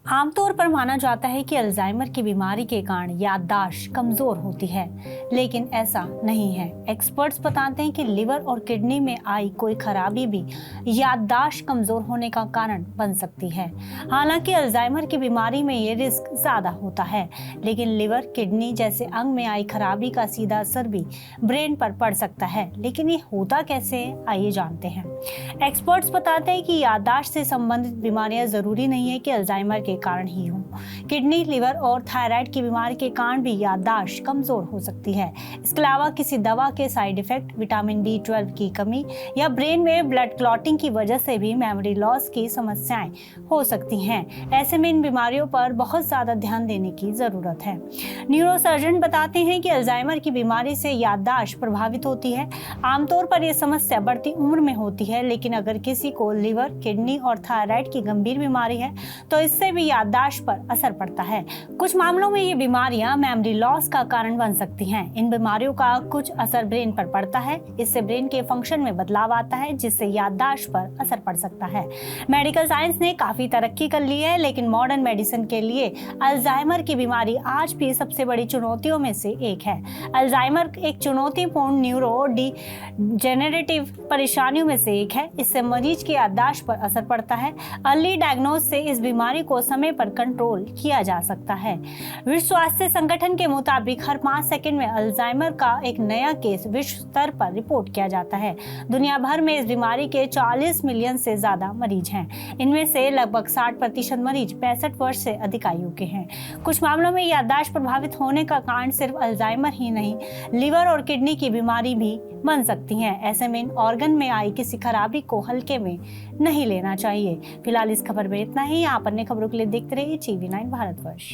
आमतौर पर माना जाता है कि अल्जाइमर की बीमारी के कारण याददाश्त कमजोर होती है, लेकिन ऐसा नहीं है। एक्सपर्ट्स बताते हैं कि लिवर और किडनी में आई कोई खराबी भी याददाश्त कमजोर होने का कारण बन सकती है। हालांकि अल्जाइमर की बीमारी में ये रिस्क ज्यादा होता है, लेकिन लिवर, किडनी जैसे अंग में आई खराबी का सीधा असर भी ब्रेन पर पड़ सकता है। लेकिन ये होता कैसे है, आइए जानते हैं। एक्सपर्ट्स बताते हैं कि याददाश्त से संबंधित बीमारियां जरूरी नहीं है कि अल्जाइमर के कारण ही हो। किडनी, लिवर और थायराइड की बीमारी के कारण भी याददाश्त कमजोर हो सकती है। इसके अलावा किसी दवा के साइड इफेक्ट, विटामिन B12 की कमी या ब्रेन में ब्लड क्लॉटिंग की वजह से भी मेमोरी लॉस की समस्याएं हो सकती हैं। ऐसे में इन बीमारियों पर बहुत ज्यादा ध्यान देने की जरूरत है। न्यूरोसर्जन बताते हैं कि अल्जाइमर की बीमारी से याददाश्त प्रभावित होती है। आमतौर पर यह समस्या बढ़ती उम्र में होती है, लेकिन अगर किसी को लिवर, किडनी और थायराइड की गंभीर बीमारी है तो इससे भी याददाश्त पर असर पड़ता है। कुछ मामलों में ये बीमारियां मेमोरी लॉस का कारण बन सकती हैं। इन बीमारियों का कुछ असर ब्रेन पर पड़ता है। इससे ब्रेन के फंक्शन में बदलाव आता है, जिससे याददाश्त पर असर पड़ सकता है। मेडिकल साइंस ने काफी तरक्की कर ली है, लेकिन मॉडर्न मेडिसिन के लिए अल्जाइमर की बीमारी आज भी सबसे बड़ी चुनौतियों में से एक है। अल्जाइमर एक चुनौतीपूर्ण न्यूरो डिजेनरेटिव परेशानियों में से एक है। इससे मरीज की याददाश्त पर असर पड़ता है। अर्ली डायग्नोज से इस बीमारी को समय पर कंट्रोल किया जा सकता है। विश्व स्वास्थ्य संगठन के मुताबिक हर 5 सेकंड में अल्जाइमर का एक नया केस विश्व स्तर पर रिपोर्ट किया जाता है। दुनिया भर में इस बीमारी के 40 मिलियन से ज्यादा मरीज हैं। इनमें से लगभग 60% मरीज 65 वर्ष से अधिक आयु के हैं। कुछ मामलों में याददाश्त प्रभावित होने का कारण सिर्फ अल्जाइमर ही नहीं, लिवर और किडनी की बीमारी भी बन सकती हैं। ऐसे में इन ऑर्गन में आई किसी खराबी को हल्के में नहीं लेना चाहिए। फिलहाल इस खबर में इतना ही। आप अन्य खबरों के लिए देखते रहिए TV9 भारतवर्ष।